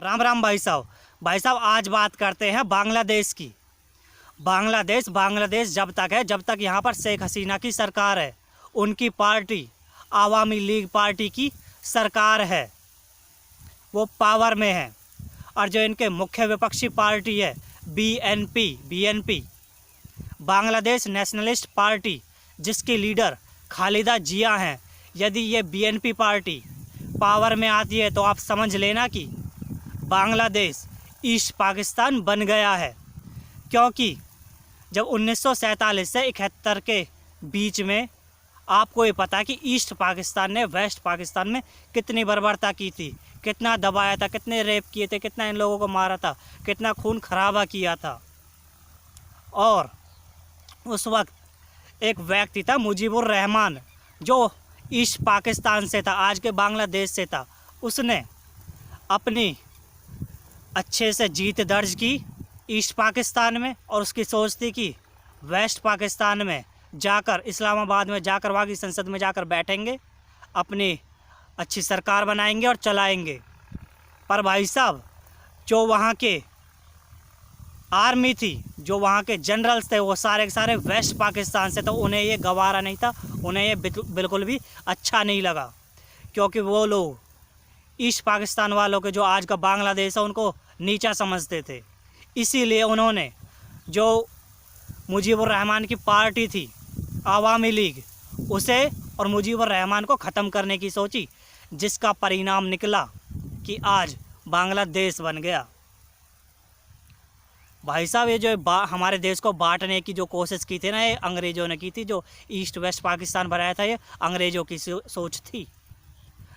राम राम भाई साहब। आज बात करते हैं बांग्लादेश की। बांग्लादेश जब तक है, जब तक यहाँ पर शेख हसीना की सरकार है, उनकी पार्टी आवामी लीग पार्टी की सरकार है, वो पावर में है। और जो इनके मुख्य विपक्षी पार्टी है बीएनपी बांग्लादेश नेशनलिस्ट पार्टी, जिसकी लीडर खालिदा जिया हैं, यदि ये बीएनपी पार्टी पावर में आती है तो आप समझ लेना कि बांग्लादेश ईस्ट पाकिस्तान बन गया है। क्योंकि जब 1947 से 71 के बीच में आपको ये पता है कि ईस्ट पाकिस्तान ने वेस्ट पाकिस्तान में कितनी बर्बरता की थी, कितना दबाया था, कितने रेप किए थे, कितना इन लोगों को मारा था, कितना खून खराबा किया था। और उस वक्त एक व्यक्ति था मुजीबुर रहमान, जो ईस्ट पाकिस्तान से था, आज के बांग्लादेश से था। उसने अपनी अच्छे से जीत दर्ज की ईस्ट पाकिस्तान में, और उसकी सोच थी कि वेस्ट पाकिस्तान में जाकर, इस्लामाबाद में जाकर, वहाँ की संसद में जाकर बैठेंगे, अपनी अच्छी सरकार बनाएंगे और चलाएंगे। पर भाई साहब, जो वहाँ के आर्मी थी, जो वहाँ के जनरल्स थे, वो सारे के सारे वेस्ट पाकिस्तान से, तो उन्हें ये गवारा नहीं था, उन्हें ये बिल्कुल भी अच्छा नहीं लगा। क्योंकि वो लोग ईस्ट पाकिस्तान वालों के, जो आज का बांग्लादेश है, उनको नीचा समझते थे। इसीलिए उन्होंने जो मुजीबुर रहमान की पार्टी थी आवामी लीग, उसे और मुजीबुर रहमान को ख़त्म करने की सोची, जिसका परिणाम निकला कि आज बांग्लादेश बन गया। भाई साहब, ये जो हमारे देश को बांटने की जो कोशिश की थी ना, ये अंग्रेज़ों ने की थी। जो ईस्ट वेस्ट पाकिस्तान बनाया था, ये अंग्रेज़ों की सोच थी।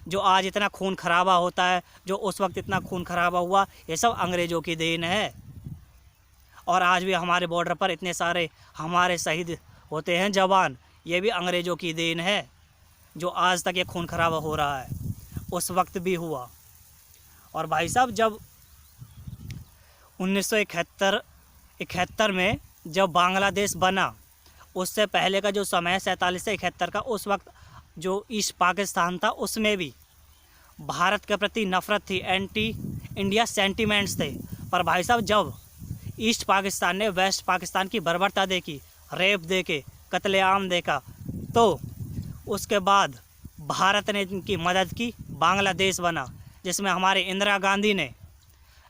जो आज इतना खून खराबा होता है, जो उस वक्त इतना खून खराबा हुआ, ये सब अंग्रेज़ों की देन है। और आज भी हमारे बॉर्डर पर इतने सारे हमारे शहीद होते हैं जवान, ये भी अंग्रेज़ों की देन है। जो आज तक ये खून खराबा हो रहा है, उस वक्त भी हुआ। और भाई साहब, जब 1971 में जब बांग्लादेश बना, उससे पहले का जो समय 47 से 71 का, उस वक्त जो ईस्ट पाकिस्तान था, उसमें भी भारत के प्रति नफ़रत थी, एंटी इंडिया सेंटिमेंट्स थे। पर भाई साहब, जब ईस्ट पाकिस्तान ने वेस्ट पाकिस्तान की बर्बरता देखी, रेप देखे, कत्लेआम देखा, तो उसके बाद भारत ने इनकी मदद की, बांग्लादेश बना, जिसमें हमारे इंदिरा गांधी ने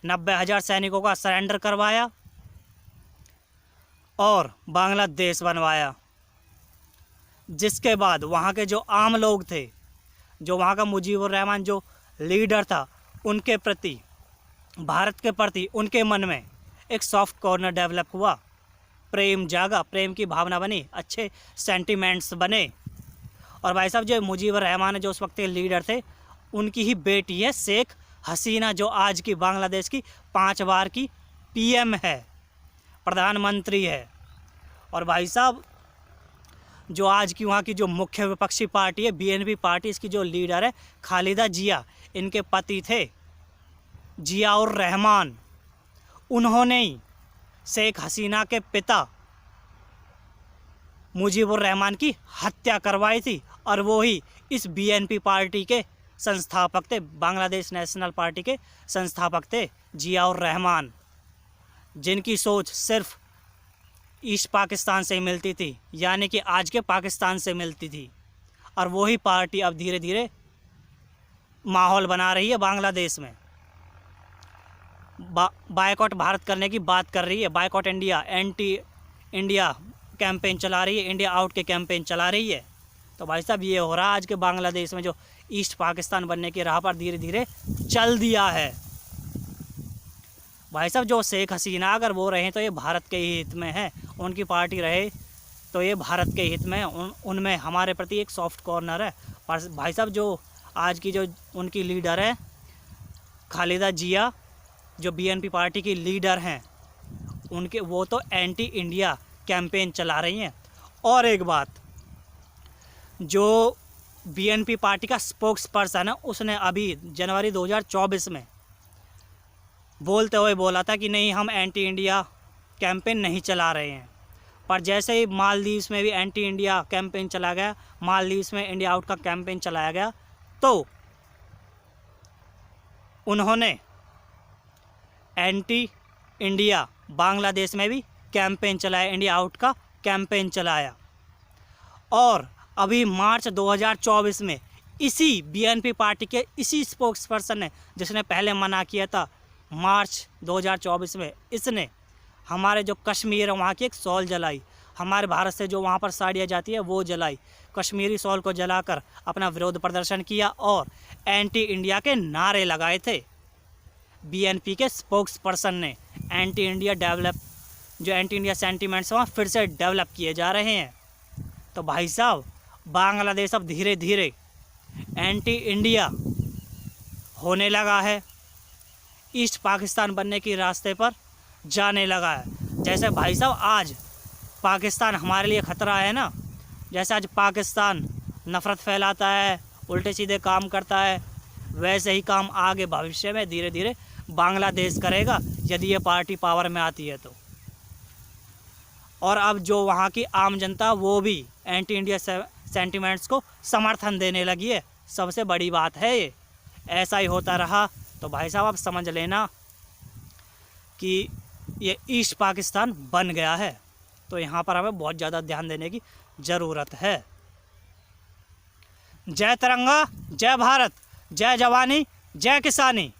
90,000 सैनिकों का सरेंडर करवाया और बांग्लादेश बनवाया। जिसके बाद वहाँ के जो आम लोग थे, जो वहाँ का मुजीबुर रहमान जो लीडर था, उनके प्रति, भारत के प्रति उनके मन में एक सॉफ्ट कॉर्नर डेवलप हुआ, प्रेम जागा, प्रेम की भावना बनी, अच्छे सेंटिमेंट्स बने। और भाई साहब, जो मुजीबुर रहमान जो उस वक्त के लीडर थे, उनकी ही बेटी है शेख हसीना, जो आज की बांग्लादेश की 5 बार की पीएम है, प्रधानमंत्री है। और भाई साहब, जो आज की वहाँ की जो मुख्य विपक्षी पार्टी है बीएनपी पार्टी, इसकी जो लीडर है खालिदा जिया, इनके पति थे जियाउर रहमान। उन्होंने ही शेख हसीना के पिता मुजीबुर रहमान की हत्या करवाई थी, और वो ही इस बीएनपी पार्टी के संस्थापक थे, बांग्लादेश नेशनल पार्टी के संस्थापक थे जियाउर रहमान, जिनकी सोच सिर्फ ईस्ट पाकिस्तान से मिलती थी, यानी कि आज के पाकिस्तान से मिलती थी। और वही पार्टी अब धीरे धीरे माहौल बना रही है बांग्लादेश में, बायकॉट भारत करने की बात कर रही है, boycott India, anti India campaign चला रही है, इंडिया आउट के कैंपेन चला रही है। तो भाई साहब, ये हो रहा है आज के बांग्लादेश में, जो ईस्ट पाकिस्तान बनने की राह पर धीरे धीरे चल दिया है। भाई साहब, जो शेख हसीना अगर वो रहें तो ये भारत के ही हित में है, उनकी पार्टी रहे तो ये भारत के हित में है, उनमें हमारे प्रति एक सॉफ्ट कॉर्नर है। पर भाई साहब, जो आज की जो उनकी लीडर है खालिदा जिया, जो बीएनपी पार्टी की लीडर हैं, उनके वो तो एंटी इंडिया कैंपेन चला रही हैं। और एक बात, जो बीएनपी पार्टी का स्पोक्स पर्सन है, उसने अभी जनवरी 2024 में बोलते हुए बोला था कि नहीं, हम एंटी इंडिया कैंपेन नहीं चला रहे हैं। पर जैसे ही मालदीव्स में भी एंटी इंडिया कैंपेन चला गया, मालदीव्स में इंडिया आउट का कैंपेन चलाया गया, तो उन्होंने एंटी इंडिया बांग्लादेश में भी कैंपेन चलाया, इंडिया आउट का कैंपेन चलाया। और अभी मार्च 2024 में इसी बीएनपी पार्टी के इसी स्पोक्स पर्सन ने, जिसने पहले मना किया था मार्च 2024 में, इसने हमारे जो कश्मीर है वहाँ की एक शॉल जलाई, हमारे भारत से जो वहाँ पर साड़ियाँ जाती है वो जलाई, कश्मीरी शॉल को जलाकर अपना विरोध प्रदर्शन किया और एंटी इंडिया के नारे लगाए थे। बीएनपी के स्पोक्स पर्सन ने एंटी इंडिया जो एंटी इंडिया सेंटीमेंट्स वहाँ फिर से डेवलप किए जा रहे हैं। तो भाई साहब, बांग्लादेश अब धीरे धीरे एंटी इंडिया होने लगा है, ईस्ट पाकिस्तान बनने के रास्ते पर जाने लगा है। जैसे भाई साहब आज पाकिस्तान हमारे लिए ख़तरा है ना, जैसे आज पाकिस्तान नफ़रत फैलाता है, उल्टे सीधे काम करता है, वैसे ही काम आगे भविष्य में धीरे धीरे बांग्लादेश करेगा यदि ये पार्टी पावर में आती है तो। और अब जो वहाँ की आम जनता वो भी एंटी इंडिया सेंटिमेंट्स को समर्थन देने लगी है। सबसे बड़ी बात है ये। ऐसा ही होता रहा तो भाई साहब आप समझ लेना कि ये ईस्ट पाकिस्तान बन गया है। तो यहाँ पर हमें बहुत ज़्यादा ध्यान देने की ज़रूरत है। जय तिरंगा, जय भारत, जय जवानी, जय किसानी।